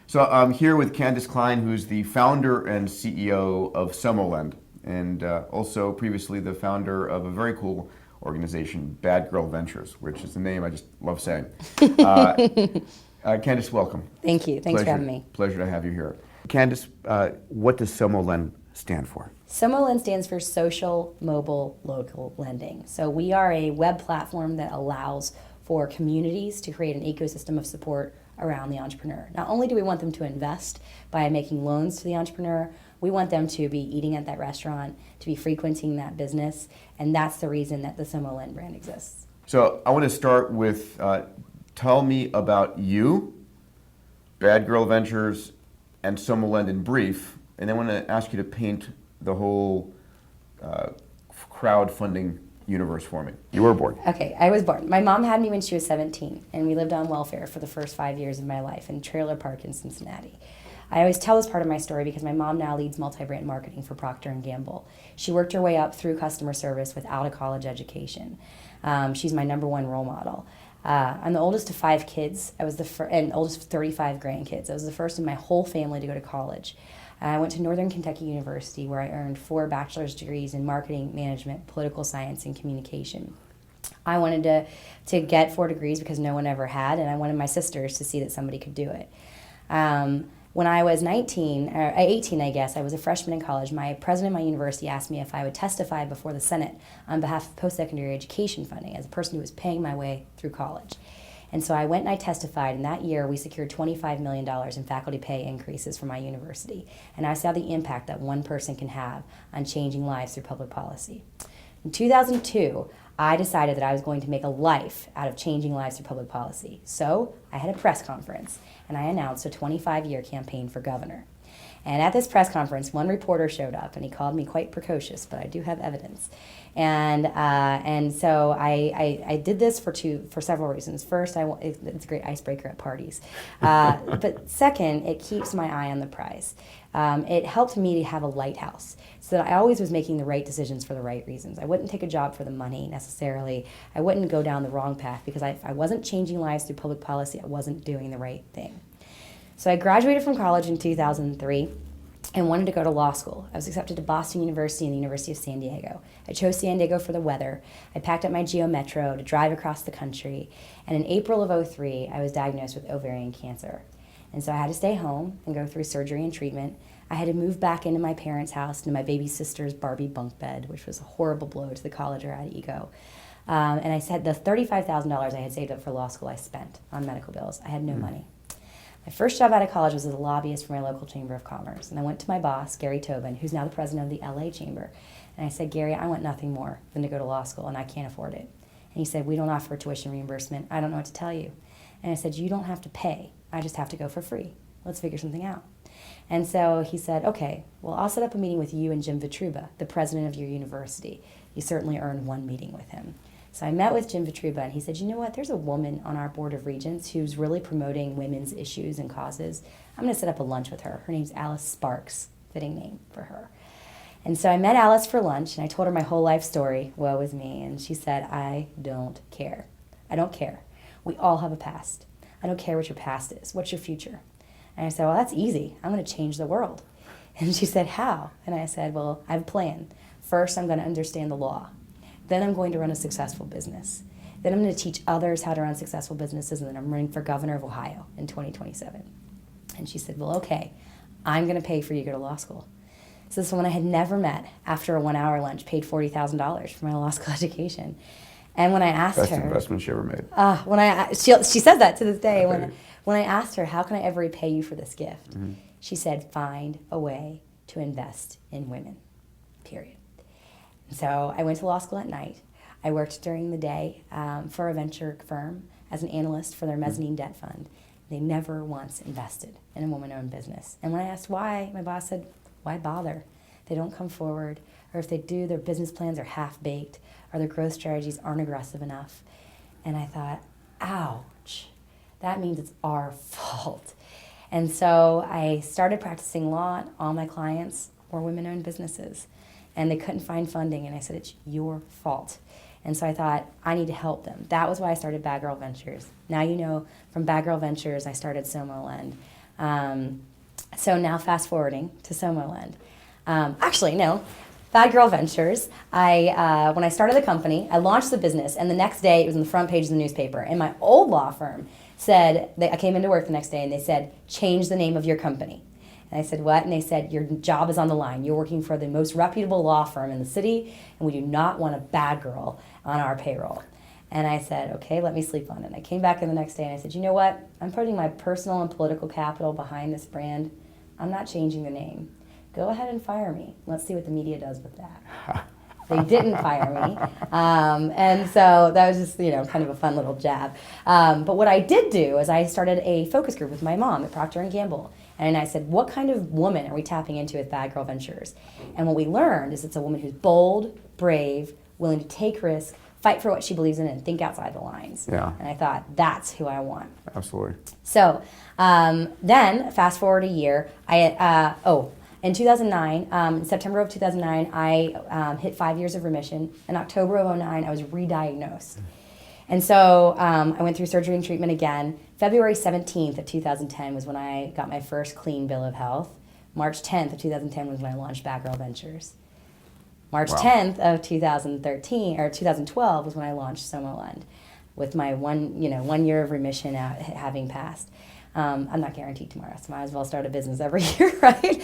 So I'm here with Candace Klein, who's the founder and CEO of Somolend, and also previously the founder of a very cool organization, Bad Girl Ventures, which is the name I just love saying. Candace, welcome. Thank you. Thanks for having me. Pleasure to have you here. Candace, what does Somolend stand for? SOMOLend stands for Social Mobile Local Lending. So we are a web platform that allows for communities to create an ecosystem of support around the entrepreneur. Not only do we want them to invest by making loans to the entrepreneur, we want them to be eating at that restaurant, to be frequenting that business, and that's the reason that the SOMOLend brand exists. So I want to start with, tell me about you, Bad Girl Ventures, and Somolend in brief, and then I want to ask you to paint the whole crowdfunding universe for me. You were born. Okay, I was born. My mom had me when she was 17, and we lived on welfare for the first 5 years of my life in trailer park in Cincinnati. I always tell this part of my story because my mom now leads multi-brand marketing for Procter & Gamble. She worked her way up through customer service without a college education. She's my number one role model. I'm the oldest of 5 kids. I was and oldest of 35 grandkids. I was the first in my whole family to go to college. I went to Northern Kentucky University, where I earned 4 bachelor's degrees in marketing, management, political science, and communication. I wanted to get 4 degrees because no one ever had, and I wanted my sisters to see that somebody could do it. When I was 18, I guess, I was a freshman in college. My president of my university asked me if I would testify before the Senate on behalf of post-secondary education funding as a person who was paying my way through college. And so I went and I testified, and that year we secured $25 million in faculty pay increases for my university. And I saw the impact that one person can have on changing lives through public policy. In 2002, I decided that I was going to make a life out of changing lives through public policy. So I had a press conference, and I announced a 25-year campaign for governor. And at this press conference, one reporter showed up, and he called me quite precocious, but I do have evidence. And so I did this for several reasons. First, it's a great icebreaker at parties. But second, it keeps my eye on the prize. It helped me to have a lighthouse, so that I always was making the right decisions for the right reasons. I wouldn't take a job for the money necessarily. I wouldn't go down the wrong path because if I wasn't changing lives through public policy, I wasn't doing the right thing. So I graduated from college in 2003 and wanted to go to law school. I was accepted to Boston University and the University of San Diego. I chose San Diego for the weather. I packed up my Geo Metro to drive across the country. And in April of '03, I was diagnosed with ovarian cancer. And so I had to stay home and go through surgery and treatment. I had to move back into my parents' house, into my baby sister's Barbie bunk bed, which was a horrible blow to the college-grad ego. And I said the $35,000 I had saved up for law school I spent on medical bills. I had no money. My first job out of college was as a lobbyist for my local Chamber of Commerce. And I went to my boss, Gary Tobin, who's now the president of the LA Chamber. And I said, Gary, I want nothing more than to go to law school, and I can't afford it. And he said, we don't offer tuition reimbursement. I don't know what to tell you. And I said, you don't have to pay. I just have to go for free. Let's figure something out. And so he said, okay, well, I'll set up a meeting with you and Jim Vitruba, the president of your university. You certainly earned one meeting with him. So I met with Jim Vitruba, and he said, you know what, there's a woman on our board of regents who's really promoting women's issues and causes. I'm going to set up a lunch with her. Her name's Alice Sparks, fitting name for her. And so I met Alice for lunch, and I told her my whole life story, woe is me, and she said, I don't care. I don't care. We all have a past. I don't care what your past is. What's your future? And I said, well, that's easy. I'm going to change the world. And she said, how? And I said, well, I have a plan. First, I'm going to understand the law. Then I'm going to run a successful business. Then I'm going to teach others how to run successful businesses, and then I'm running for governor of Ohio in 2027. And she said, well, okay, I'm going to pay for you to go to law school. So this woman I had never met, after a 1-hour lunch, paid $40,000 for my law school education. And when I asked Best her... Best investment she ever made. She says that to this day. When I asked her, how can I ever repay you for this gift? Mm-hmm. She said, find a way to invest in women, period. So I went to law school at night. I worked during the day for a venture firm as an analyst for their mezzanine debt fund. They never once invested in a woman-owned business. And when I asked why, my boss said, why bother? They don't come forward, or if they do, their business plans are half-baked, or their growth strategies aren't aggressive enough. And I thought, ouch, that means it's our fault. And so I started practicing law, and all my clients were women-owned businesses. And they couldn't find funding, and I said, it's your fault. And so I thought, I need to help them. That was why I started Bad Girl Ventures. Now you know, from Bad Girl Ventures, I started Somolend. So now fast forwarding to Somoland. Actually, no. Bad Girl Ventures. When I started the company, I launched the business, and the next day it was on the front page of the newspaper. And my old law firm said, I came into work the next day, and they said, change the name of your company. And I said, what? And they said, your job is on the line. You're working for the most reputable law firm in the city, and we do not want a bad girl on our payroll. And I said, okay, let me sleep on it. And I came back in the next day, and I said, you know what? I'm putting my personal and political capital behind this brand. I'm not changing the name. Go ahead and fire me. Let's see what the media does with that. They didn't fire me. And so that was just, kind of a fun little jab. But what I did do is I started a focus group with my mom at Procter & Gamble. And I said, what kind of woman are we tapping into with Bad Girl Ventures? And what we learned is it's a woman who's bold, brave, willing to take risks, fight for what she believes in, and think outside the lines. Yeah. And I thought, that's who I want. Absolutely. So then, fast forward a year, in 2009, September of 2009, I hit 5 years of remission. In October of 2009, I was re-diagnosed. And so I went through surgery and treatment again. February 17th of 2010 was when I got my first clean bill of health. March 10th of 2010 was when I launched Bad Girl Ventures. March 10th of 2012 was when I launched Somoland, with my one year of remission out, having passed. I'm not guaranteed tomorrow, so might as well start a business every year, right?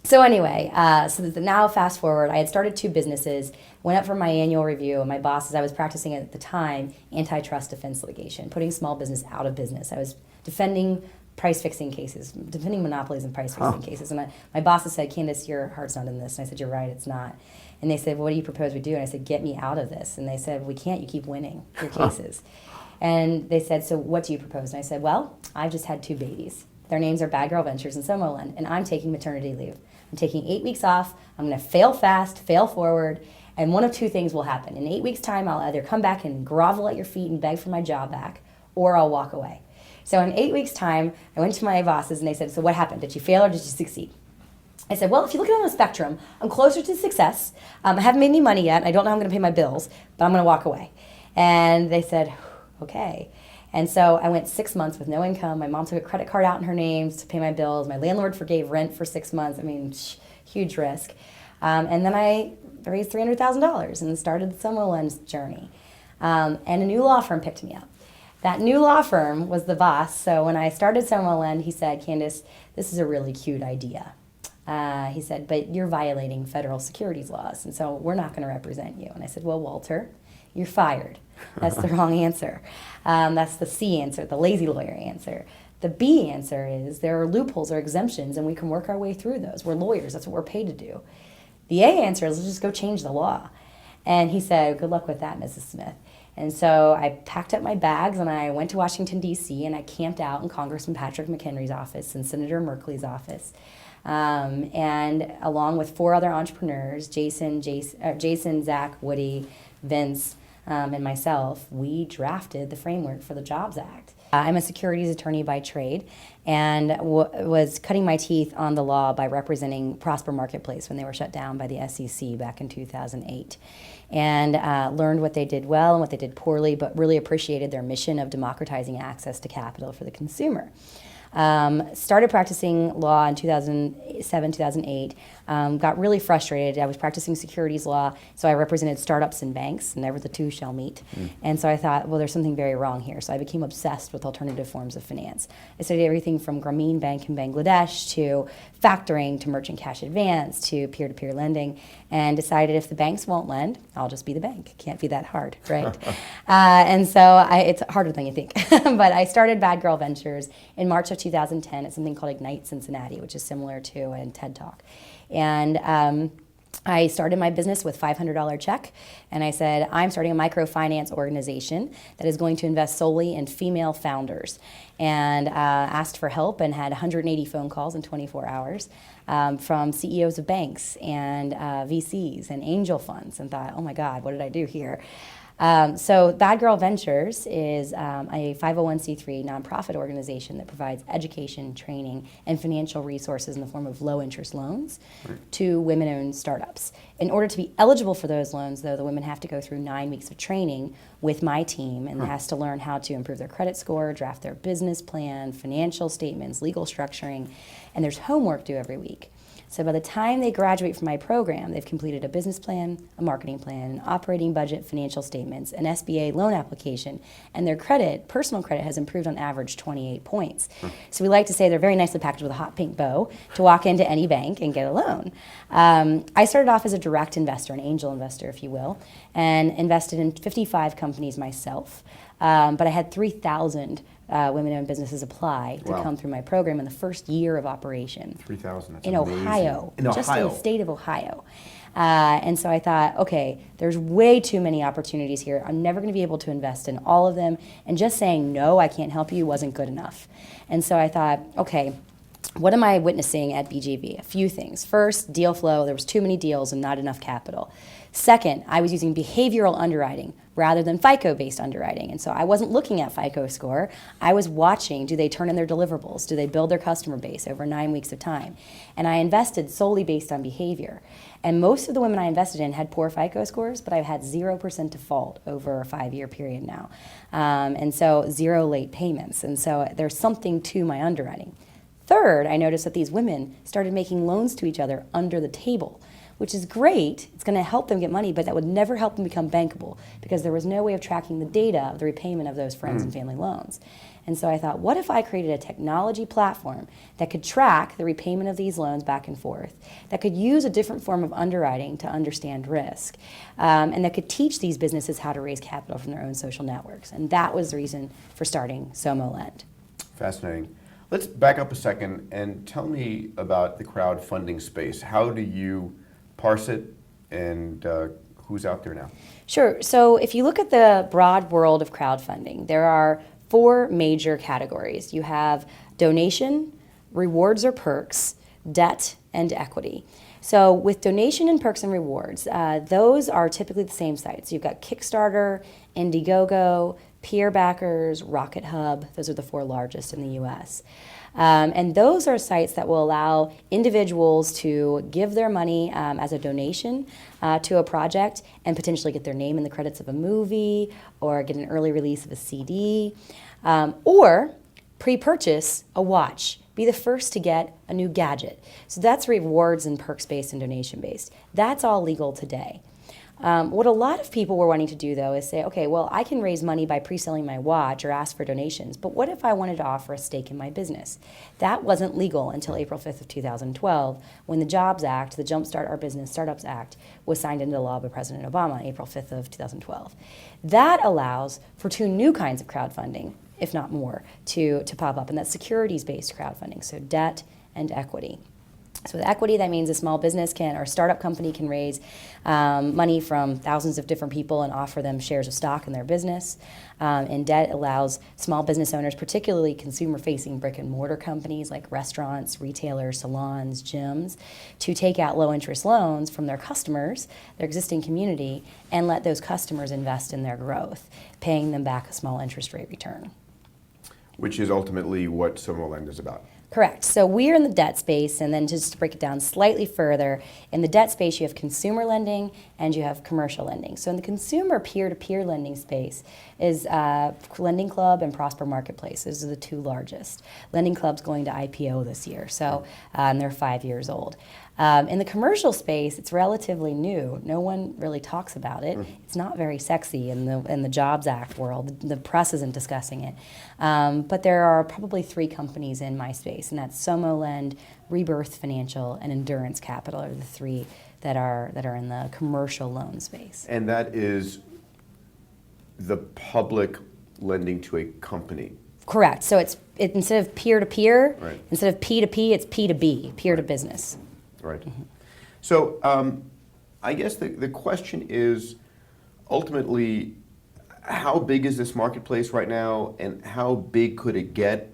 So anyway, now fast forward, I had started 2 businesses, went up for my annual review, and my bosses, I was practicing at the time antitrust defense litigation, putting small business out of business. I was defending price-fixing cases, defending monopolies and price-fixing cases. And my bosses said, Candace, your heart's not in this. And I said, you're right, it's not. And they said, well, what do you propose we do? And I said, get me out of this. And they said, we can't, you keep winning your cases. And they said, so what do you propose? And I said, well, I've just had 2 babies. Their names are Bad Girl Ventures and Somoland, and I'm taking maternity leave. I'm taking 8 weeks off. I'm going to fail fast, fail forward, and one of 2 things will happen. In 8 weeks' time, I'll either come back and grovel at your feet and beg for my job back, or I'll walk away. So in 8 weeks' time, I went to my bosses, and they said, so what happened? Did you fail or did you succeed? I said, well, if you look at it on the spectrum, I'm closer to success. I haven't made any money yet. And I don't know how I'm going to pay my bills, but I'm going to walk away. And they said, okay. And so I went 6 months with no income. My mom took a credit card out in her name to pay my bills. My landlord forgave rent for 6 months. I mean, huge risk. And then I raised $300,000 and started the Somoland's journey. And a new law firm picked me up. That new law firm was the boss. So when I started Somoland, he said, Candace, this is a really cute idea. He said, but you're violating federal securities laws, and so we're not going to represent you. And I said, well, Walter, you're fired. That's the wrong answer. That's the C answer, the lazy lawyer answer. The B answer is there are loopholes or exemptions, and we can work our way through those. We're lawyers. That's what we're paid to do. The A answer is let's just go change the law. And he said, good luck with that, Mrs. Smith. And so I packed up my bags and I went to Washington, D.C., and I camped out in Congressman Patrick McHenry's office and Senator Merkley's office. And along with 4 other entrepreneurs, Jason, Zach, Woody, Vince, and myself, we drafted the framework for the Jobs Act. I'm a securities attorney by trade and was cutting my teeth on the law by representing Prosper Marketplace when they were shut down by the SEC back in 2008. And learned what they did well and what they did poorly, but really appreciated their mission of democratizing access to capital for the consumer. Started practicing law in 2007, 2008, got really frustrated. I was practicing securities law, so I represented startups and banks, never the two shall meet. And so I thought, well, there's something very wrong here. So I became obsessed with alternative forms of finance. I studied everything from Grameen Bank in Bangladesh to factoring to merchant cash advance to peer-to-peer lending, and decided if the banks won't lend, I'll just be the bank. Can't be that hard, right? And so it's harder than you think. But I started Bad Girl Ventures in March of 2010 at something called Ignite Cincinnati, which is similar to a TED Talk. And I started my business with $500 check, and I said, I'm starting a microfinance organization that is going to invest solely in female founders, and asked for help and had 180 phone calls in 24 hours from CEOs of banks and VCs and angel funds, and thought, oh my God, what did I do here? So Bad Girl Ventures is a 501c3 nonprofit organization that provides education, training, and financial resources in the form of low-interest loans to women-owned startups. In order to be eligible for those loans, though, the women have to go through 9 weeks of training with my team and has to learn how to improve their credit score, draft their business plan, financial statements, legal structuring, and there's homework due every week. So by the time they graduate from my program, they've completed a business plan, a marketing plan, an operating budget, financial statements, an SBA loan application, and their credit, personal credit, has improved on average 28 points. So we like to say they're very nicely packaged with a hot pink bow to walk into any bank and get a loan. I started off as a direct investor, an angel investor, if you will, and invested in 55 companies myself. But I had 3,000 women-owned businesses apply to come through my program in the first year of operation. 3,000, that's in amazing. Ohio, In just in Ohio. the state of Ohio. And so I thought, okay, there's way too many opportunities here. I'm never going to be able to invest in all of them. And just saying, no, I can't help you wasn't good enough. And so I thought, okay, what am I witnessing at BGV? A few things. First, deal flow. There was too many deals and not enough capital. Second, I was using behavioral underwriting rather than FICO-based underwriting. And so I wasn't looking at FICO score. I was watching, do they turn in their deliverables? Do they build their customer base over 9 weeks of time? And I invested solely based on behavior. And most of the women I invested in had poor FICO scores, but I've had 0% default over a 5-year period now. And so 0 late payments. And so there's something to my underwriting. Third, I noticed that these women started making loans to each other under the table, which is great. It's going to help them get money, but that would never help them become bankable because there was no way of tracking the data of the repayment of those friends and family loans. And so I thought, what if I created a technology platform that could track the repayment of these loans back and forth, that could use a different form of underwriting to understand risk, and that could teach these businesses how to raise capital from their own social networks. And that was the reason for starting SomoLend. Fascinating. Let's back up a second and tell me about the crowdfunding space. How do you parse it, and who's out there now? Sure. So if you look at the broad world of crowdfunding, there are 4 major categories. You have donation, rewards or perks, debt, and equity. So with donation and perks and rewards, those are typically the same sites. You've got Kickstarter, Indiegogo, Peer Backers, Rocket Hub. Those are the 4 largest in the US. And those are sites that will allow individuals to give their money as a donation to a project and potentially get their name in the credits of a movie or get an early release of a CD, or pre-purchase a watch. Be the first to get a new gadget. So that's rewards and perks-based and donation-based. That's all legal today. What a lot of people were wanting to do, though, is say, okay, well, I can raise money by pre-selling my watch or ask for donations, but what if I wanted to offer a stake in my business? That wasn't legal until April 5th of 2012, when the Jobs Act, the Jumpstart Our Business Startups Act, was signed into law by President Obama on April 5th of 2012. That allows for 2 new kinds of crowdfunding, if not more, to pop up, and that's securities-based crowdfunding, so debt and equity. So with equity, that means a small business can, or a startup company can raise money from thousands of different people and offer them shares of stock in their business. And debt allows small business owners, particularly consumer-facing brick and mortar companies like restaurants, retailers, salons, gyms, to take out low-interest loans from their customers, their existing community, and let those customers invest in their growth, paying them back a small interest rate return. Which is ultimately what SomoLend is about. Correct. So we're in the debt space, and then just to break it down slightly further, in the debt space you have consumer lending and you have commercial lending. So in the consumer peer-to-peer lending space is Lending Club and Prosper Marketplace. Those are the 2 largest. Lending Club's going to IPO this year, so and they're 5 years old. In the commercial space, it's relatively new. No one really talks about it. It's not very sexy in the Jobs Act world. The press isn't discussing it. But there are probably 3 companies in my space, and that's SomoLend, Rebirth Financial, and Endurance Capital are the 3 that are in the commercial loan space. And that is the public lending to a company. Correct. So it's instead of peer-to-peer, Right. instead of P2P, it's P2B, peer-to-business. Right. So I guess the question is ultimately, how big is this marketplace right now, and how big could it get?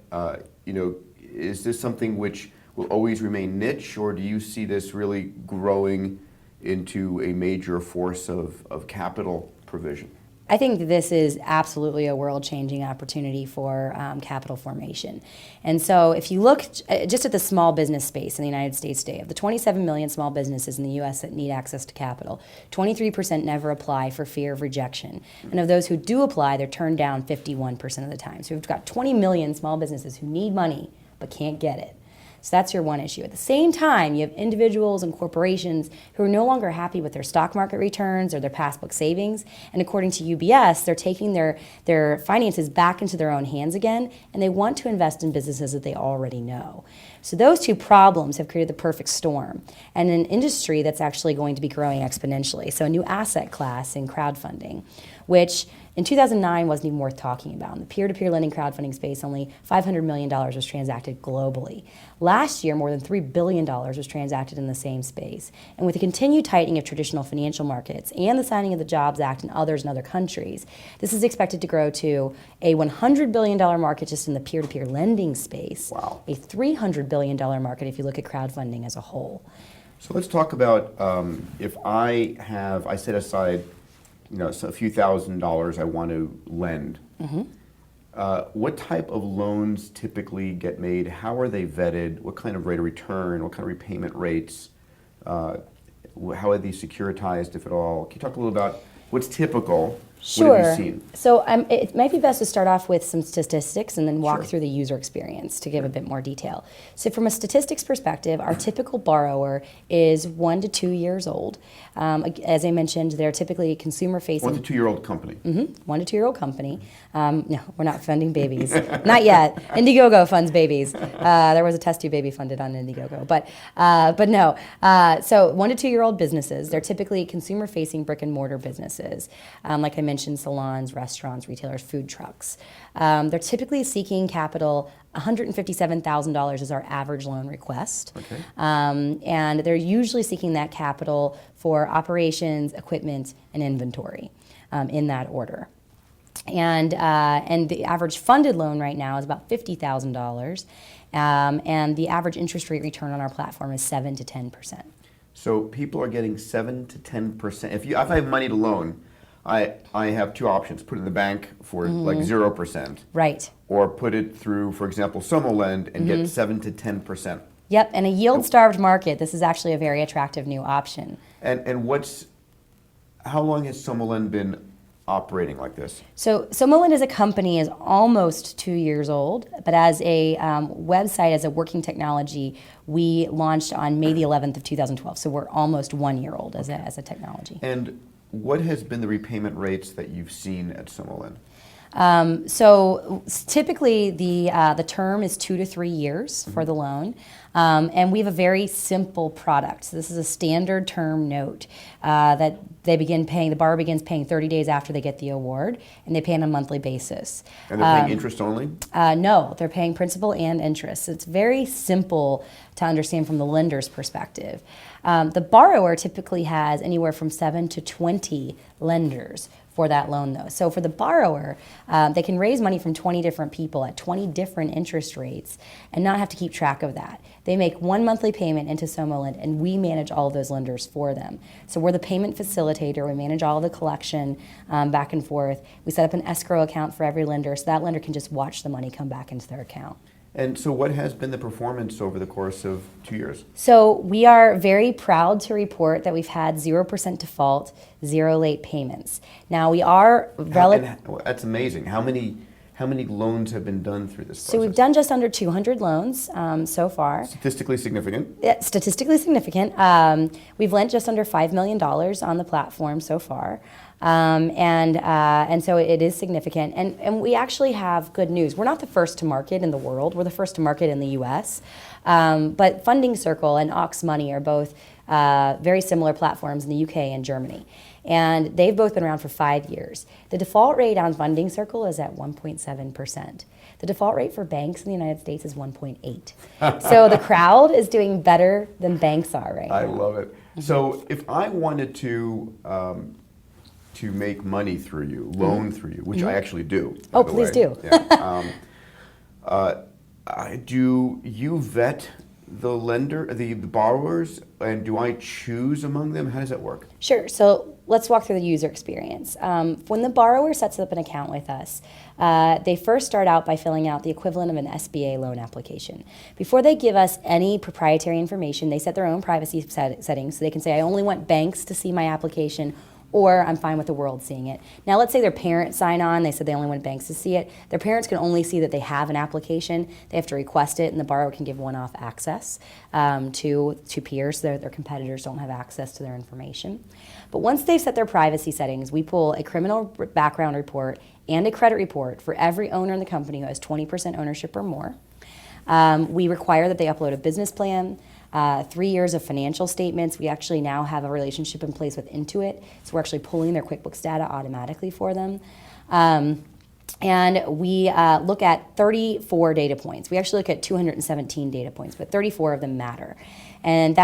Is this something which will always remain niche, or do you see this really growing into a major force of capital provision? I think this is absolutely a world-changing opportunity for capital formation. And so if you look just at the small business space in the United States today, of the 27 million small businesses in the U.S. that need access to capital, 23% never apply for fear of rejection. And of those who do apply, they're turned down 51% of the time. So we've got 20 million small businesses who need money but can't get it. So that's your one issue. At the same time, you have individuals and corporations who are no longer happy with their stock market returns or their passbook savings. And according to UBS, they're taking their finances back into their own hands again, and they want to invest in businesses that they already know. So those two problems have created the perfect storm, and an industry that's actually going to be growing exponentially. So a new asset class in crowdfunding, which in 2009 wasn't even worth talking about. In the peer-to-peer lending crowdfunding space, only $500 million was transacted globally. Last year, more than $3 billion was transacted in the same space. And with the continued tightening of traditional financial markets and the signing of the Jobs Act and others in other countries, this is expected to grow to a $100 billion market just in the peer-to-peer lending space, wow, a $300 billion market if you look at crowdfunding as a whole. So let's talk about if I set aside so a few $1,000s I want to lend. Mm-hmm. What type of loans typically get made? How are they vetted? What kind of rate of return? What kind of repayment rates? How are these securitized, if at all? Can you talk a little about what's typical? Sure. What have you seen? So it might be best to start off with some statistics and then walk Sure. through the user experience to give a bit more detail. So from a statistics perspective, our typical borrower is 1 to 2 years old. As I mentioned, they're typically consumer-facing. 1 to 2 year old company. Mm-hmm. 1 to 2 year old company. No, we're not funding babies. Not yet. Indiegogo funds babies. There was a test tube baby funded on Indiegogo. But no. So 1 to 2 year old businesses, they're typically consumer-facing brick and mortar businesses. Like I mentioned, salons, restaurants, retailers, food trucks. They're typically seeking capital. $157,000 is our average loan request. Okay. And they're usually seeking that capital for operations, equipment, and inventory in that order. And the average funded loan right now is about $50,000. And the average interest rate return on our platform is 7 to 10%. So people are getting 7 to 10%. If I have money to loan, I have two options: put it in the bank for like 0%, Right. or put it through, for example, SomoLend and get 7 to 10%. Yep, in a yield-starved market, this is actually a very attractive new option. And how long has SomoLend been operating like this? So SomoLend as a company is almost 2 years old, but as a website, as a working technology, we launched on May the 11th of 2012. So we're almost 1 year old as a technology. And what has been the repayment rates that you've seen at SomoLend? So typically the term is 2 to 3 years for the loan, and we have a very simple product. So this is a standard term note that the borrower begins paying 30 days after they get the award, and they pay on a monthly basis. And they're paying interest only? No, they're paying principal and interest. So it's very simple to understand from the lender's perspective. The borrower typically has anywhere from 7 to 20 lenders for that loan, though. So for the borrower, they can raise money from 20 different people at 20 different interest rates and not have to keep track of that. They make one monthly payment into SomoLend, and we manage all of those lenders for them. So we're the payment facilitator. We manage all of the collection back and forth. We set up an escrow account for every lender, so that lender can just watch the money come back into their account. And so what has been the performance over the course of 2 years? So we are very proud to report that we've had 0% default, 0 late payments. Now we are That's amazing. How many loans have been done through this process? So we've done just under 200 loans so far. Statistically significant? Yeah, statistically significant. We've lent just under $5 million on the platform so far. And so it is significant. And we actually have good news. We're not the first to market in the world. We're the first to market in the U.S. But Funding Circle and Ox Money are both very similar platforms in the UK and Germany. And they've both been around for 5 years. The default rate on Funding Circle is at 1.7%. The default rate for banks in the United States is 1.8. So the crowd is doing better than banks are right now. I love it. So if I wanted to make money through you, loan through you, which I actually do. Oh, please do. Yeah. Do you vet the lender, the borrowers, and do I choose among them? How does that work? Sure. So let's walk through the user experience. When the borrower sets up an account with us, they first start out by filling out the equivalent of an SBA loan application. Before they give us any proprietary information, they set their own privacy settings. So they can say, I only want banks to see my application, or I'm fine with the world seeing it. Now, let's say their parents sign on. They said they only want banks to see it. Their parents can only see that they have an application. They have to request it, and the borrower can give one-off access to peers. So their competitors don't have access to their information. But once they've set their privacy settings, we pull a criminal background report and a credit report for every owner in the company who has 20% ownership or more. We require that they upload a business plan, 3 years of financial statements. We actually now have a relationship in place with Intuit, so we're actually pulling their QuickBooks data automatically for them. And we look at 34 data points. We actually look at 217 data points, but 34 of them matter. And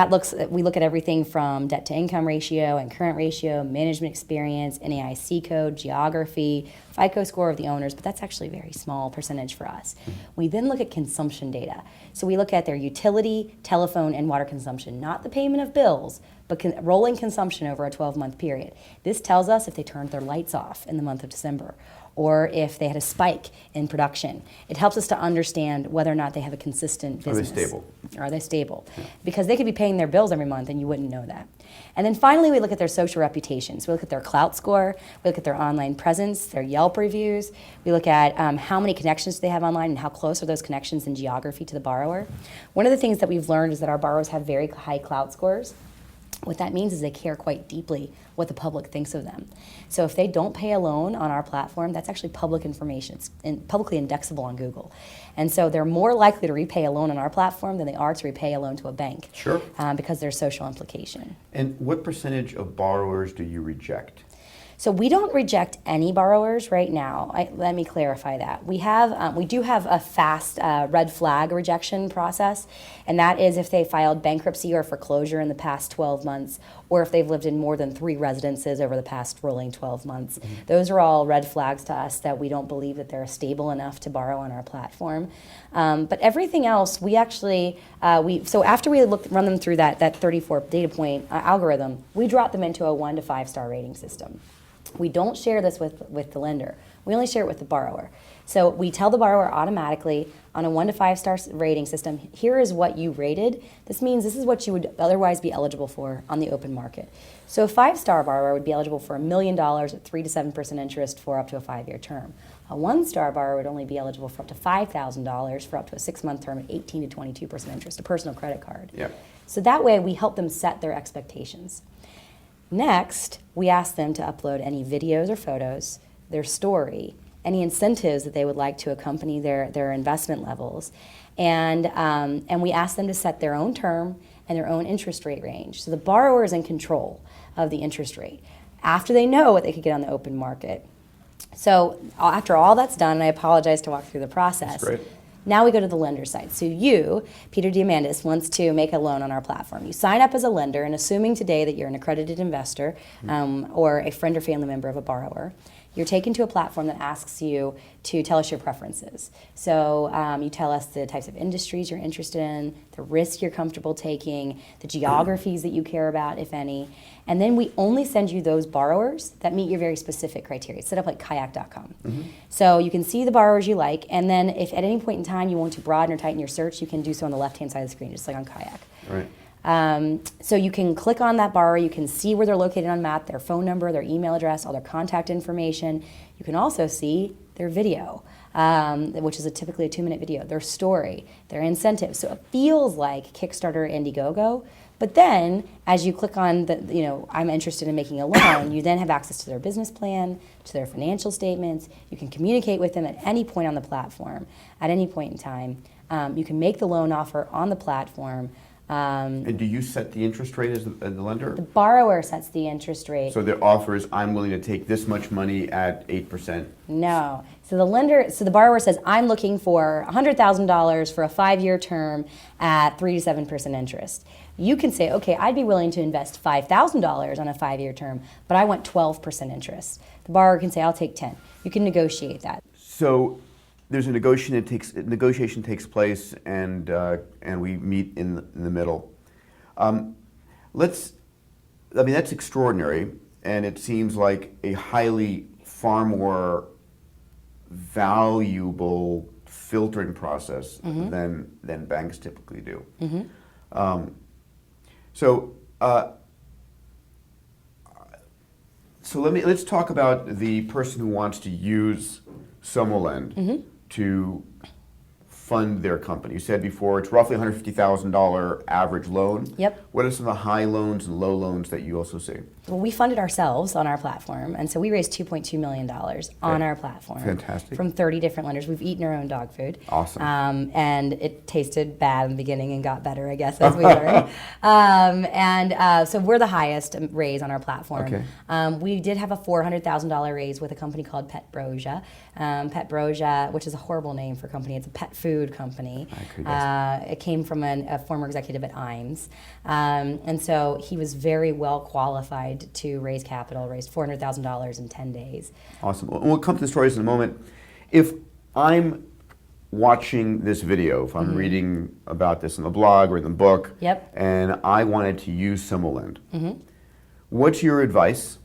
we look at everything from debt to income ratio and current ratio, management experience, NAIC code, geography, FICO score of the owners, but that's actually a very small percentage for us. We then look at consumption data. So we look at their utility, telephone, and water consumption, not the payment of bills, but rolling consumption over a 12-month period. This tells us if they turned their lights off in the month of December, or if they had a spike in production. It helps us to understand whether or not they have a consistent business. Are they stable? Are they stable? Yeah. Because they could be paying their bills every month and you wouldn't know that. And then finally, we look at their social reputation. So we look at their clout score, we look at their online presence, their Yelp reviews, we look at how many connections they have online and how close are those connections in geography to the borrower. One of the things that we've learned is that our borrowers have very high clout scores. What that means is they care quite deeply what the public thinks of them. So if they don't pay a loan on our platform, that's actually public information. It's publicly indexable on Google. And so they're more likely to repay a loan on our platform than they are to repay a loan to a bank. Sure. Because there's social implication. And what percentage of borrowers do you reject? So we don't reject any borrowers right now. Let me clarify that. We do have a fast red flag rejection process, and that is if they filed bankruptcy or foreclosure in the past 12 months, or if they've lived in more than 3 residences over the past rolling 12 months. Mm-hmm. Those are all red flags to us that we don't believe that they're stable enough to borrow on our platform. But everything else, we actually, so after we run them through that 34 data point algorithm, we drop them into a 1 to 5 star rating system. We don't share this with the lender. We only share it with the borrower. So we tell the borrower automatically on a 1 to 5 star rating system, here is what you rated. This means this is what you would otherwise be eligible for on the open market. So a 5-star borrower would be eligible for $1 million at 3 to 7% interest for up to a 5-year term. A 1-star borrower would only be eligible for up to $5,000 for up to a 6-month term at 18 to 22% interest, a personal credit card. Yep. So that way we help them set their expectations. Next, we ask them to upload any videos or photos, their story, any incentives that they would like to accompany their investment levels, and we ask them to set their own term and their own interest rate range. So the borrower is in control of the interest rate after they know what they could get on the open market. So after all that's done, and I apologize to walk through the process. That's great. Now we go to the lender side. So you, Peter Diamandis, wants to make a loan on our platform. You sign up as a lender, and assuming today that you're an accredited investor or a friend or family member of a borrower, you're taken to a platform that asks you to tell us your preferences. So you tell us the types of industries you're interested in, the risk you're comfortable taking, the geographies that you care about, if any. And then we only send you those borrowers that meet your very specific criteria. It's set up like kayak.com. Mm-hmm. So you can see the borrowers you like, and then if at any point in time you want to broaden or tighten your search, you can do so on the left-hand side of the screen, just like on Kayak. Right. So you can click on that borrower, you can see where they're located on map, their phone number, their email address, all their contact information. You can also see their video, which is typically a 2-minute video, their story, their incentives. So it feels like Kickstarter, Indiegogo, but then as you click on I'm interested in making a loan, you then have access to their business plan, to their financial statements. You can communicate with them at any point on the platform, at any point in time. You can make the loan offer on the platform. And do you set the interest rate as the lender? The borrower sets the interest rate. So the offer is, I'm willing to take this much money at 8%? No. So the borrower says, I'm looking for $100,000 for a 5-year term at 3 to 7% interest. You can say, okay, I'd be willing to invest $5,000 on a 5-year term, but I want 12% interest. The borrower can say, I'll take 10. You can negotiate that. So there's a negotiation takes place, and we meet in the middle. That's extraordinary, and it seems like a far more valuable filtering process than banks typically do. So let's talk about the person who wants to use SomoLend to fund their company. You said before it's roughly $150,000 average loan. Yep. What are some of the high loans and low loans that you also see? Well, we funded ourselves on our platform, and so we raised $2.2 million on our platform. Fantastic. From 30 different lenders. We've eaten our own dog food. Awesome. And it tasted bad in the beginning and got better, I guess, as we learned. So we're the highest raise on our platform. Okay. We did have a $400,000 raise with a company called Pet Brosia. Pet Brosia, which is a horrible name for a company. It's a pet food company. I could guess. It came from a former executive at Imes. And so he was very well qualified to raise capital, raised $400,000 in 10 days. Awesome. We'll come to the stories in a moment. If I'm watching this video, if I'm reading about this in the blog or in the book, and I wanted to use SomoLend, what's your advice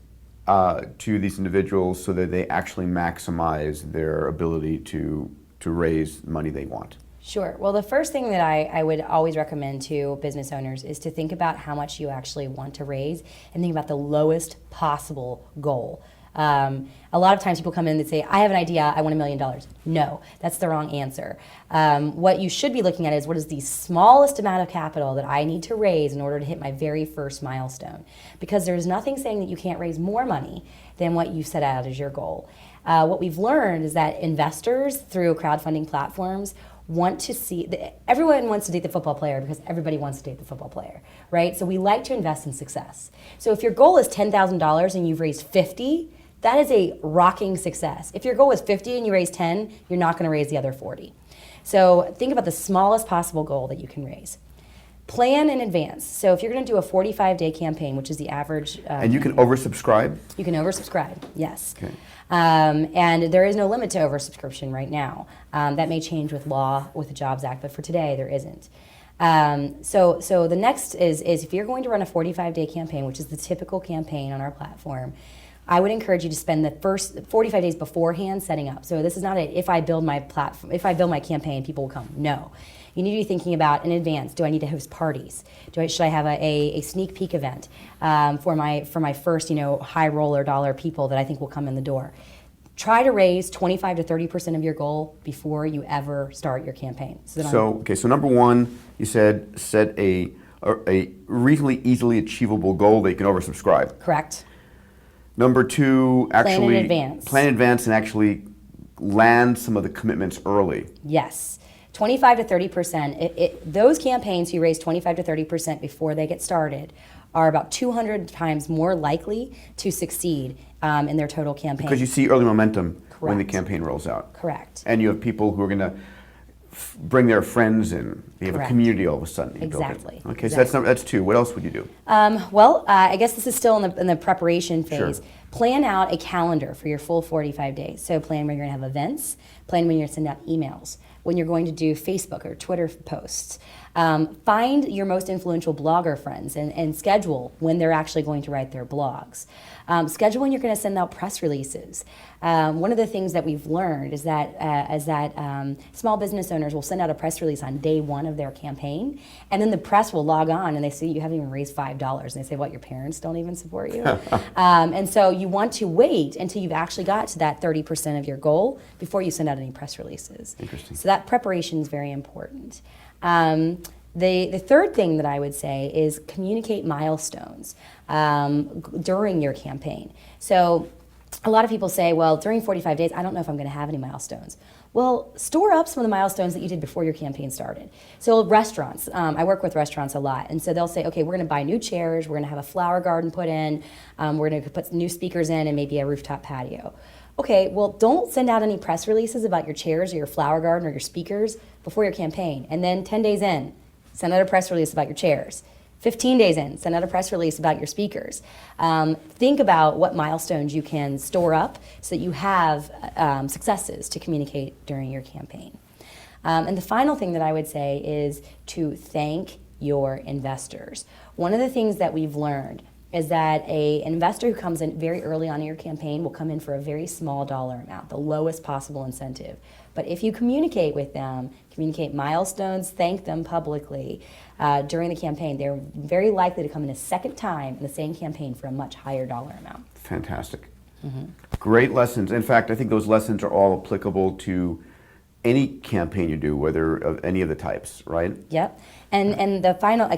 to these individuals so that they actually maximize their ability to raise money they want? Sure. Well, the first thing that I would always recommend to business owners is to think about how much you actually want to raise and think about the lowest possible goal. A lot of times people come in and say, I have an idea, I want $1 million. No, that's the wrong answer. What you should be looking at is what is the smallest amount of capital that I need to raise in order to hit my very first milestone. Because there's nothing saying that you can't raise more money than what you set out as your goal. What we've learned is that investors through crowdfunding platforms want to see, everyone wants to date the football player because everybody wants to date the football player, right? So we like to invest in success. So if your goal is $10,000 and you've raised 50, that is a rocking success. If your goal is 50 and you raise 10, you're not going to raise the other 40. So think about the smallest possible goal that you can raise. Plan in advance. So if you're going to do a 45-day campaign, which is the average... and you can oversubscribe? You can oversubscribe, yes. Okay. And there is no limit to oversubscription right now. That may change with law, with the Jobs Act, but for today, there isn't. So the next is if you're going to run a 45-day campaign, which is the typical campaign on our platform, I would encourage you to spend the first 45 days beforehand setting up. So this is not if I build my platform, if I build my campaign, people will come. No. You need to be thinking about in advance, do I need to host parties? Should I have a sneak peek event for my first high roller dollar people that I think will come in the door? Try to raise 25 to 30% of your goal before you ever start your campaign. So number one, you said set a reasonably easily achievable goal that you can oversubscribe. Correct. Number two, actually plan in advance and actually land some of the commitments early. Yes. 25 to 30%. Those campaigns who raise 25 to 30% before they get started are about 200 times more likely to succeed in their total campaign. Because you see early momentum Correct. When the campaign rolls out. Correct. And you have people who are going to bring their friends in. They have Correct. a community all of a sudden. Exactly. Okay, exactly. So that's two. What else would you do? I guess this is still in the preparation phase. Sure. Plan out a calendar for your full 45 days. So plan when you're going to have events, plan when you're going to send out emails, when you're going to do Facebook or Twitter posts. Find your most influential blogger friends and schedule when they're actually going to write their blogs. Schedule when you're going to send out press releases. One of the things that we've learned is that small business owners will send out a press release on day one of their campaign, and then the press will log on and they see you haven't even raised $5, and they say, "What? Your parents don't even support you?" And so you want to wait until you've actually got to that 30% of your goal before you send out any press releases. Interesting. So that preparation is very important. The third thing that I would say is communicate milestones during your campaign. So a lot of people say, well, during 45 days, I don't know if I'm going to have any milestones. Well, store up some of the milestones that you did before your campaign started. So restaurants, I work with restaurants a lot, and so they'll say, okay, we're going to buy new chairs, we're going to have a flower garden put in, we're going to put new speakers in, and maybe a rooftop patio. Okay, well, don't send out any press releases about your chairs or your flower garden or your speakers before your campaign. And then 10 days in, send out a press release about your chairs. 15 days in, send out a press release about your speakers. Think about what milestones you can store up so that you have successes to communicate during your campaign. And the final thing that I would say is to thank your investors. One of the things that we've learned is that an investor who comes in very early on in your campaign will come in for a very small dollar amount, the lowest possible incentive. But if you communicate with them, communicate milestones, thank them publicly during the campaign, they're very likely to come in a second time in the same campaign for a much higher dollar amount. Fantastic. Great lessons. In fact, I think those lessons are all applicable to any campaign you do, whether of any of the types, right? Yep. And the final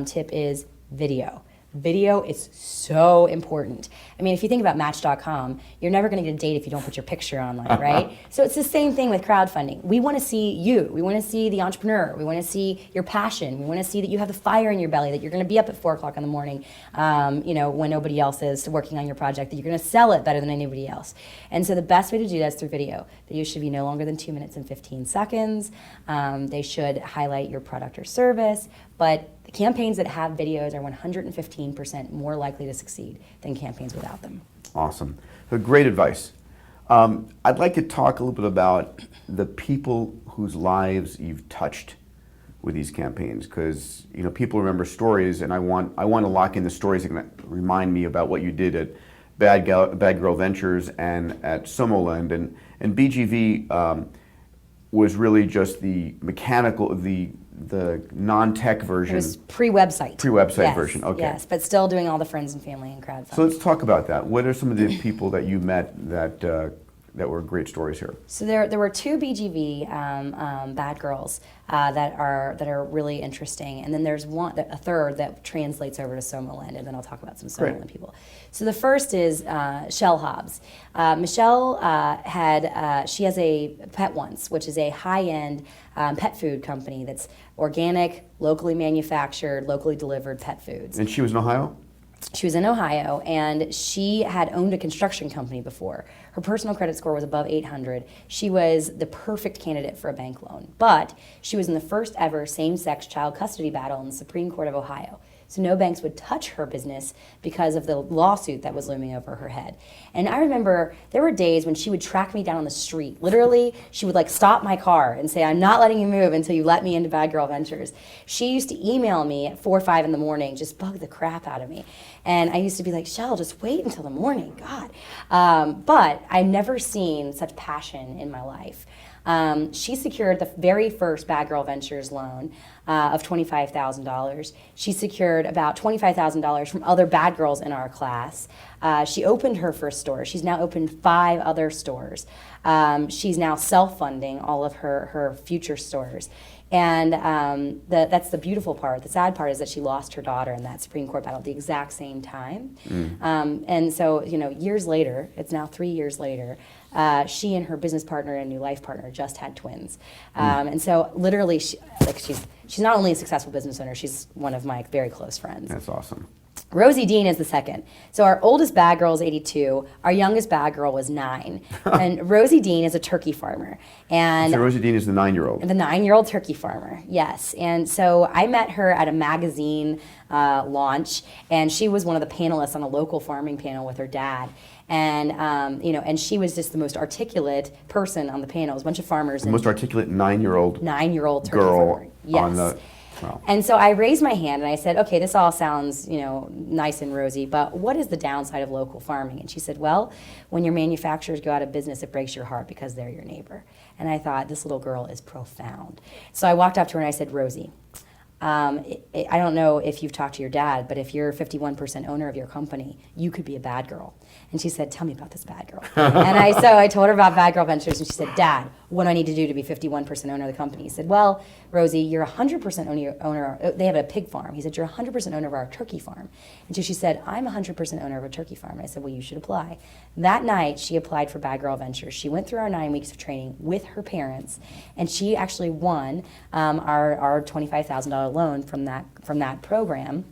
tip is video. Video is so important. I mean, if you think about Match.com, you're never going to get a date if you don't put your picture online, right? So it's the same thing with crowdfunding. We want to see you. We want to see the entrepreneur. We want to see your passion. We want to see that you have the fire in your belly, that you're going to be up at 4 o'clock in the morning, when nobody else is working on your project, that you're going to sell it better than anybody else. And so the best way to do that is through video. Video should be no longer than 2 minutes and 15 seconds. They should highlight your product or service, but the campaigns that have videos are 115% more likely to succeed than campaigns without them. Awesome. So great advice. I'd like to talk a little bit about the people whose lives you've touched with these campaigns, because people remember stories, and I want to lock in the stories that can remind me about what you did at Bad Girl Ventures and at Sommerland, and BGV was really just the mechanical, the non-tech version. It was pre-website. Pre-website version, okay. Yes, but still doing all the friends and family and crowdfunding. So let's talk about that. What are some of the people that you met that were great stories here? So there were 2 BGV bad girls that are really interesting, and then there's a third that translates over to Sommerland, and then I'll talk about some Sommerland people. So the first is Michelle Hobbs. Michelle she has a Pet Once, which is a high-end pet food company that's organic, locally manufactured, locally delivered pet foods. And she was in Ohio? She was in Ohio, and she had owned a construction company before. Her personal credit score was above 800. She was the perfect candidate for a bank loan, but she was in the first ever same-sex child custody battle in the Supreme Court of Ohio. So no banks would touch her business because of the lawsuit that was looming over her head. And I remember there were days when she would track me down on the street. Literally, she would stop my car and say, "I'm not letting you move until you let me into Bad Girl Ventures." She used to email me at 4 or 5 in the morning, just bug the crap out of me. And I used to be like, "Shell, just wait until the morning, God." But I've never seen such passion in my life. She secured the very first Bad Girl Ventures loan of $25,000. She secured about $25,000 from other bad girls in our class. She opened her first store. She's now opened 5 other stores. She's now self-funding all of her future stores. And that's the beautiful part. The sad part is that she lost her daughter in that Supreme Court battle at the exact same time. And so, years later, it's now 3 years later, she and her business partner and new life partner just had twins. And so literally, she's not only a successful business owner, she's one of my very close friends. That's awesome. Rosie Dean is the second. So our oldest bad girl is 82. Our youngest bad girl was 9. And Rosie Dean is a turkey farmer. And so Rosie Dean is the 9-year-old. The 9-year-old turkey farmer, yes. And so I met her at a magazine launch, and she was one of the panelists on a local farming panel with her dad. And and she was just the most articulate person on the panel. It was a bunch of farmers. The most articulate 9-year-old turkey girl farmer. Yes. On the. Wow. And so I raised my hand and I said, "Okay, this all sounds, nice and rosy, but what is the downside of local farming?" And she said, "Well, when your manufacturers go out of business, it breaks your heart because they're your neighbor." And I thought, this little girl is profound. So I walked up to her and I said, "Rosie, I don't know if you've talked to your dad, but if you're 51% owner of your company, you could be a bad girl." And she said, "Tell me about this bad girl." And I told her about Bad Girl Ventures, and she said, "Dad, what do I need to do to be 51% owner of the company?" He said, "Well, Rosie, you're 100% owner. They have a pig farm." He said, "You're 100% owner of our turkey farm." And so she said, "I'm 100% owner of a turkey farm." And I said, "Well, you should apply." That night, she applied for Bad Girl Ventures. She went through our 9 weeks of training with her parents, and she actually won our $25,000 loan from that program.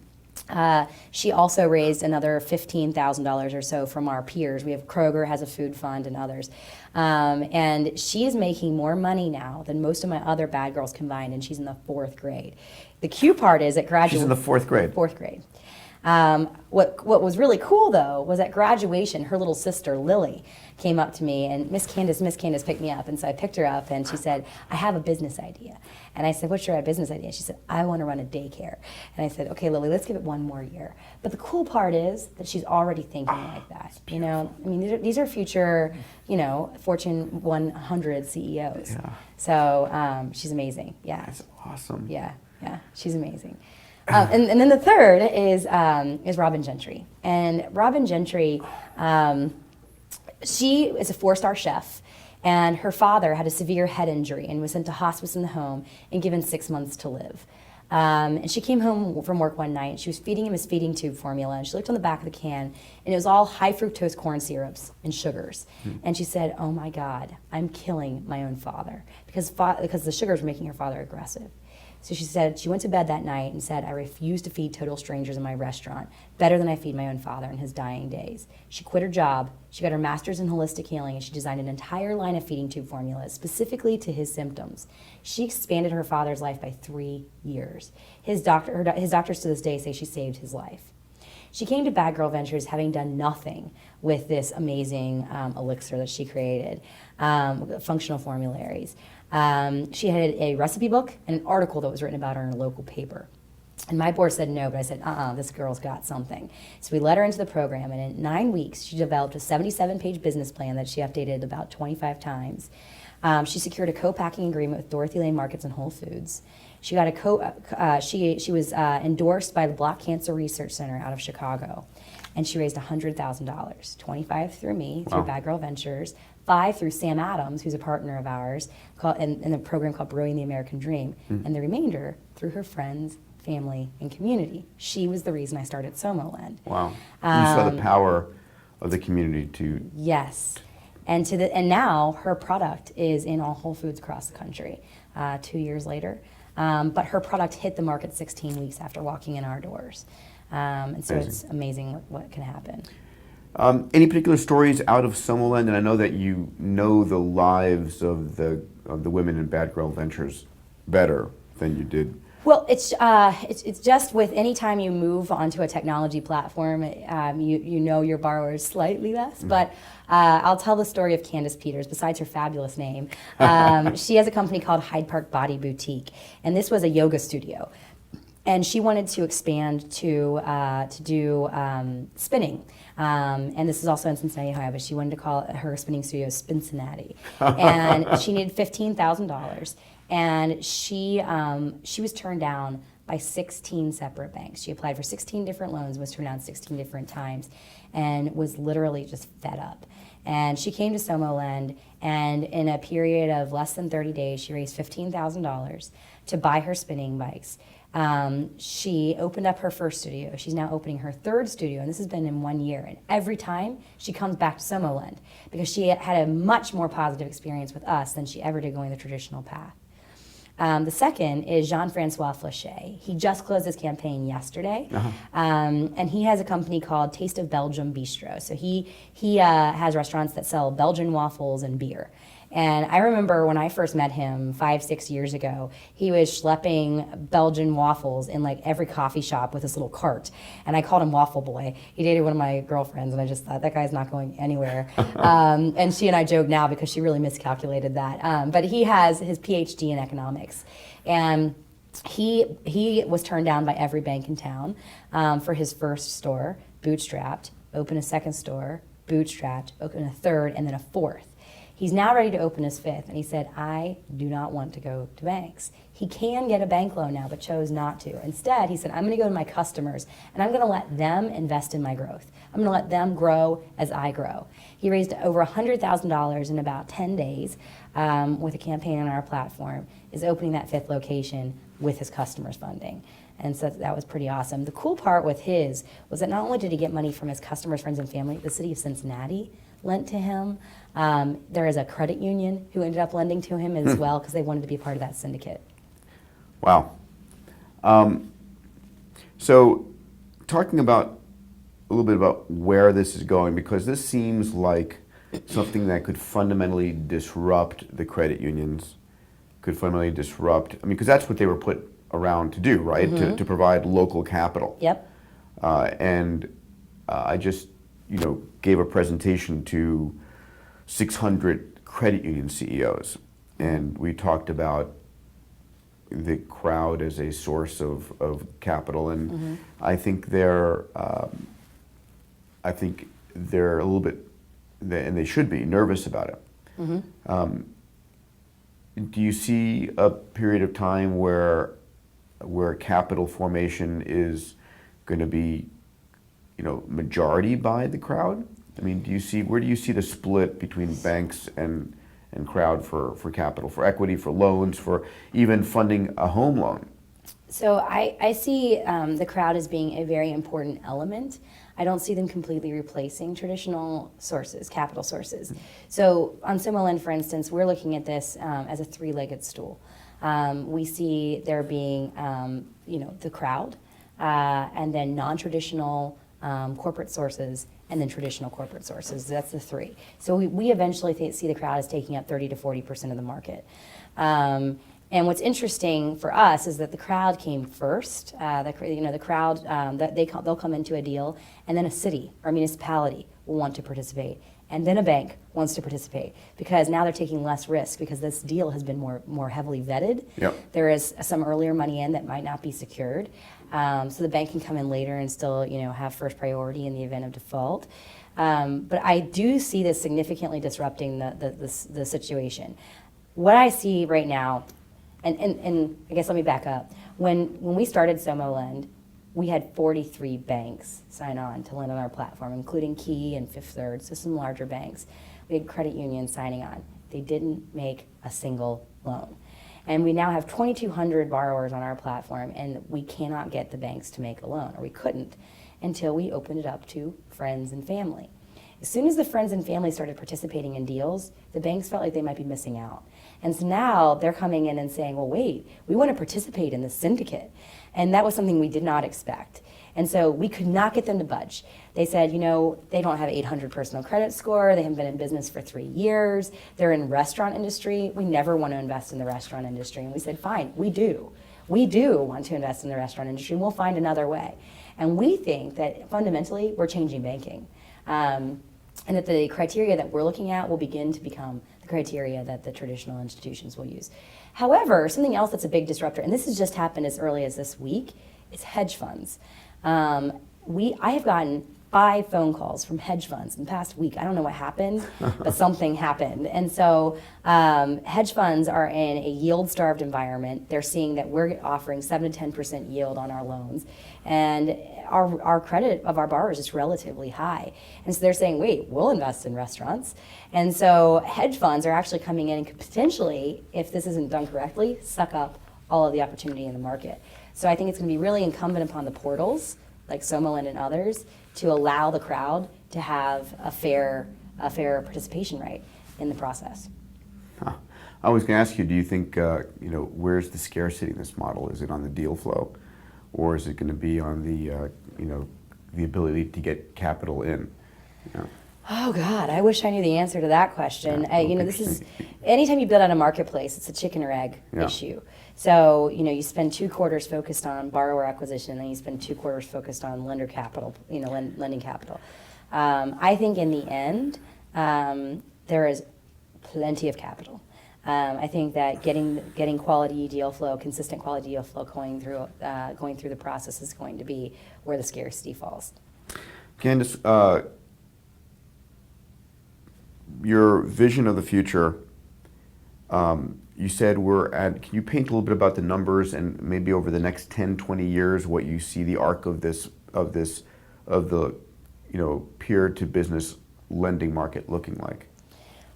She also raised another $15,000 or so from our peers. We have Kroger has a food fund and others. And she is making more money now than most of my other bad girls combined, and she's in the 4th grade. The cute part is at graduation. She's in the 4th grade. 4th grade. What was really cool though was at graduation, her little sister Lily came up to me and Miss Candace picked me up, and so I picked her up and she said, "I have a business idea." And I said, "What's your business idea?" She said, "I want to run a daycare." And I said, "Okay, Lily, let's give it one more year." But the cool part is that she's already thinking like that. You know, I mean, these are future, you know, Fortune 100 CEOs. Yeah. So she's amazing. Yeah. That's awesome. Yeah, she's amazing. And then the third is Robin Gentry. And Robin Gentry, she is a 4-star chef, and her father had a severe head injury and was sent to hospice in the home and given 6 months to live. And she came home from work one night, and she was feeding him his feeding tube formula, and she looked on the back of the can, and it was all high fructose corn syrups and sugars. And she said, "Oh my God, I'm killing my own father," because the sugars were making her father aggressive. So she said she went to bed that night and said, "I refuse to feed total strangers in my restaurant better than I feed my own father in his dying days." She quit her job, she got her master's in holistic healing, and she designed an entire line of feeding tube formulas specifically to his symptoms. She expanded her father's life by 3 years. His doctors to this day say she saved his life. She came to Bad Girl Ventures having done nothing with this amazing elixir that she created, functional formularies. She had a recipe book and an article that was written about her in a local paper. And my board said no, but I said, this girl's got something. So we let her into the program, and in 9 weeks, she developed a 77-page business plan that she updated about 25 times. She secured a co-packing agreement with Dorothy Lane Markets and Whole Foods. She got she was endorsed by the Block Cancer Research Center out of Chicago, and she raised $100,000, 25 through me, through Bad Girl Ventures, 5 through Sam Adams, who's a partner of ours, in a program called Brewing the American Dream, and the remainder through her friends, family, and community. She was the reason I started Somoland. Wow. You saw the power of the community to... Yes. And now her product is in all Whole Foods across the country 2 years later. But her product hit the market 16 weeks after walking in our doors. And so it's amazing what can happen. Any particular stories out of Somoland? And I know that you know the lives of the women in Bad Girl Ventures better than you did. Well, it's just with any time you move onto a technology platform, you know your borrowers slightly less. But I'll tell the story of Candace Peters. Besides her fabulous name, she has a company called Hyde Park Body Boutique, and this was a yoga studio. And she wanted to expand to do spinning. And this is also in Cincinnati, Ohio, but she wanted to call her spinning studio Spincinnati. And she needed $15,000. And she was turned down by 16 separate banks. She applied for 16 different loans, was turned down 16 different times, and was literally just fed up. And she came to Somoland, and in a period of less than 30 days, she raised $15,000 to buy her spinning bikes. She opened up her first studio. She's now opening her third studio, and this has been in 1 year. And every time she comes back to Somoland because she had a much more positive experience with us than she ever did going the traditional path. The second is Jean-Francois Flachet. He just closed his campaign yesterday, and he has a company called Taste of Belgium Bistro. So he has restaurants that sell Belgian waffles and beer. And I remember when I first met him 5-6 years ago, he was schlepping Belgian waffles in like every coffee shop with this little cart. And I called him Waffle Boy. He dated one of my girlfriends, and I just thought, that guy's not going anywhere. And she and I joke now because she really miscalculated that. But he has his PhD in economics. And he was turned down by every bank in town for his first store, bootstrapped, opened a second store, bootstrapped, opened a third, and then a fourth. He's now ready to open his fifth, and he said, I do not want to go to banks. He can get a bank loan now, but chose not to. Instead, he said, I'm going to go to my customers, and I'm going to let them invest in my growth. I'm going to let them grow as I grow. He raised over $100,000 in about 10 days with a campaign on our platform, is opening that fifth location with his customers' funding. And so that was pretty awesome. The cool part with his was that not only did he get money from his customers, friends, and family, the city of Cincinnati lent to him. There is a credit union who ended up lending to him as well because they wanted to be part of that syndicate. Wow. So talking about a little bit about where this is going, because this seems like something that could fundamentally disrupt the credit unions, could fundamentally disrupt, I mean, because that's what they were put around to do, right? To provide local capital. Yep. And I just, gave a presentation to 600 credit union CEOs, and we talked about the crowd as a source of capital, and I think they're a little bit, and they should be nervous about it. Do you see a period of time where capital formation is going to be, majority by the crowd? I mean, where do you see the split between banks and crowd for capital, for equity, for loans, for even funding a home loan? So I see the crowd as being a very important element. I don't see them completely replacing traditional sources, capital sources. So on SomoLend, for instance, we're looking at this as a three-legged stool. We see there being, the crowd, and then non-traditional corporate sources, and then traditional corporate sources. That's the three. So we eventually see the crowd as taking up 30 to 40% of the market. And what's interesting for us is that the crowd came first. The crowd, they'll come into a deal, and then a city or municipality will want to participate, and then a bank wants to participate, because now they're taking less risk because this deal has been more heavily vetted. Yep. There is some earlier money in that might not be secured, so the bank can come in later and still have first priority in the event of default. But I do see this significantly disrupting the situation. What I see right now. And I guess let me back up. When we started SomoLend, we had 43 banks sign on to lend on our platform, including Key and Fifth Third, so some larger banks. We had credit unions signing on. They didn't make a single loan. And we now have 2,200 borrowers on our platform, and we cannot get the banks to make a loan, or we couldn't, until we opened it up to friends and family. As soon as the friends and family started participating in deals, the banks felt like they might be missing out. And so now they're coming in and saying, well, wait, we want to participate in this syndicate. And that was something we did not expect. And so we could not get them to budge. They said, they don't have 800 personal credit score. They haven't been in business for 3 years. They're in restaurant industry. We never want to invest in the restaurant industry. And we said, fine, we do. We do want to invest in the restaurant industry, and we'll find another way. And we think that fundamentally we're changing banking. And that the criteria that we're looking at will begin to become the criteria that the traditional institutions will use. However, something else that's a big disruptor, and this has just happened as early as this week, is hedge funds. I have gotten 5 phone calls from hedge funds in the past week. I don't know what happened, but something happened. And so hedge funds are in a yield-starved environment. They're seeing that we're offering 7 to 10% yield on our loans. And our credit of our borrowers is relatively high. And so they're saying, wait, we'll invest in restaurants. And so hedge funds are actually coming in and could potentially, if this isn't done correctly, suck up all of the opportunity in the market. So I think it's going to be really incumbent upon the portals, like SomoLend and others, to allow the crowd to have a fair participation rate in the process. I was going to ask you, do you think, where's the scarcity in this model? Is it on the deal flow, or is it going to be on the ability to get capital in? Oh God, I wish I knew the answer to that question. Yeah, This is, anytime you build out a marketplace, it's a chicken or egg issue. So, you spend 2 quarters focused on borrower acquisition, and then you spend 2 quarters focused on lender capital, lending capital. I think in the end, there is plenty of capital. I think that getting quality deal flow, consistent quality deal flow going through the process is going to be where the scarcity falls. Candace, your vision of the future, you said can you paint a little bit about the numbers and maybe over the next 10, 20 years, what you see the arc of the peer to business lending market looking like?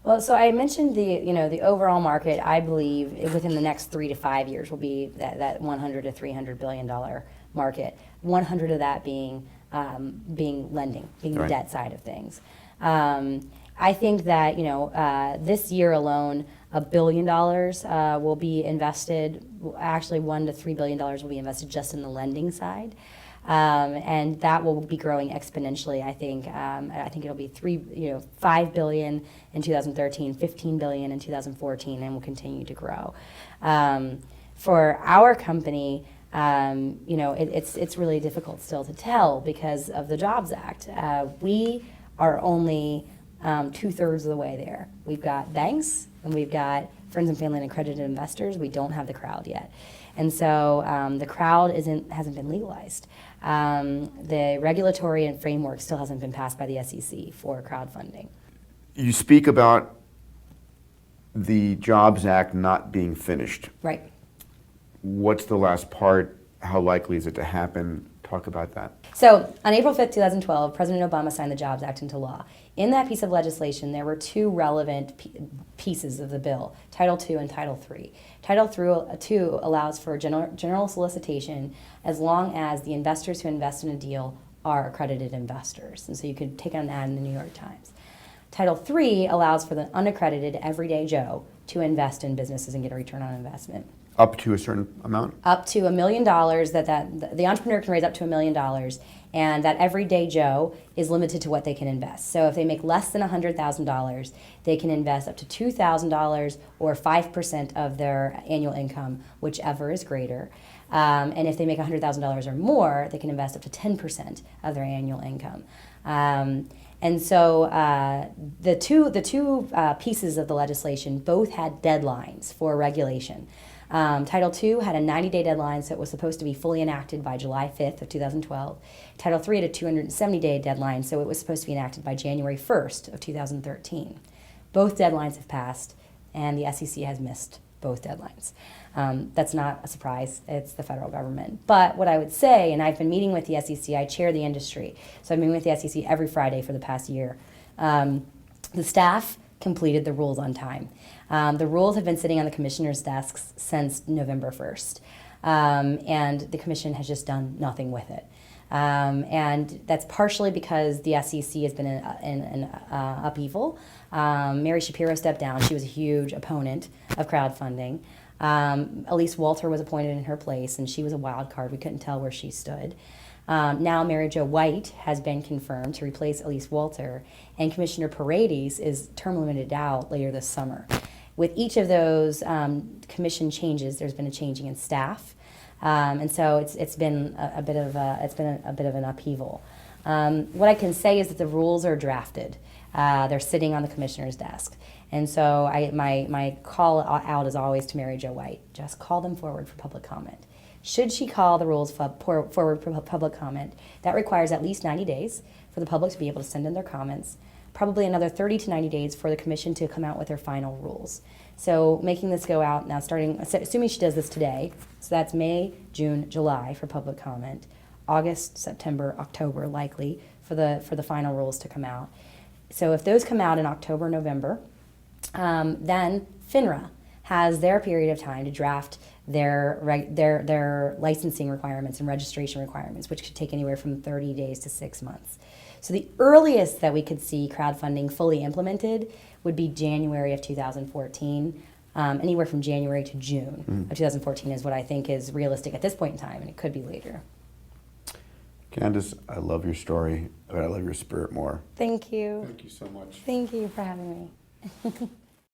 Well, so I mentioned the overall market. I believe within the next 3 to 5 years will be that 100 to 300 billion dollar market. 100 of that being lending, being the debt side of things. I think that this year alone, $1 billion will be invested. Actually, $1 to $3 billion will be invested just in the lending side. And that will be growing exponentially. I think it'll be 5 billion in 2013, 15 billion in 2014, and will continue to grow. For our company, it's really difficult still to tell because of the Jobs Act. We are only 2/3 of the way there. We've got banks and we've got friends and family and accredited investors. We don't have the crowd yet. And so the crowd hasn't been legalized. The regulatory and framework still hasn't been passed by the SEC for crowdfunding. You speak about the Jobs Act not being finished. Right. What's the last part? How likely is it to happen? Talk about that. So on April 5th, 2012, President Obama signed the Jobs Act into law. In that piece of legislation, there were two relevant pieces of the bill, Title II and Title III. Title II allows for general solicitation as long as the investors who invest in a deal are accredited investors. And so you could take out an ad in the New York Times. Title III allows for the unaccredited everyday Joe to invest in businesses and get a return on investment. Up to a certain amount? Up to $1 million that the entrepreneur can raise up to $1 million, and that everyday Joe is limited to what they can invest. So if they make less than $100,000, they can invest up to $2,000 or 5% of their annual income, whichever is greater. And if they make $100,000 or more, they can invest up to 10% of their annual income. And so the two pieces of the legislation both had deadlines for regulation. Title II had a 90-day deadline, so it was supposed to be fully enacted by July 5th of 2012. Title III had a 270-day deadline, so it was supposed to be enacted by January 1st of 2013. Both deadlines have passed, and the SEC has missed both deadlines. That's not a surprise. It's the federal government. But what I would say, and I've been meeting with the SEC, I chair the industry, so I've been meeting with the SEC every Friday for the past year. The staff completed the rules on time. The rules have been sitting on the commissioner's desks since November 1st, and the commission has just done nothing with it. And that's partially because the SEC has been in upheaval. Mary Shapiro stepped down. She was a huge opponent of crowdfunding. Elise Walter was appointed in her place, and she was a wild card. We couldn't tell where she stood. Now Mary Jo White has been confirmed to replace Elise Walter, and Commissioner Paredes is term limited out later this summer. With each of those commission changes, there's been a changing in staff, and so it's been a bit of an upheaval. What I can say is that the rules are drafted. They're sitting on the commissioner's desk, and so my call out is always to Mary Jo White: just call them forward for public comment. Should she call the rules forward for public comment, that requires at least 90 days for the public to be able to send in their comments, probably another 30 to 90 days for the commission to come out with their final rules. So making this go out now, assuming she does this today, so that's May, June, July for public comment, August, September, October likely for the final rules to come out. So if those come out in October, November, then FINRA has their period of time to draft their licensing requirements and registration requirements, which could take anywhere from 30 days to 6 months. So the earliest that we could see crowdfunding fully implemented would be January of 2014. Anywhere from January to June of 2014 is what I think is realistic at this point in time, and it could be later. Candace, I love your story, but I love your spirit more. Thank you. Thank you so much. Thank you for having me.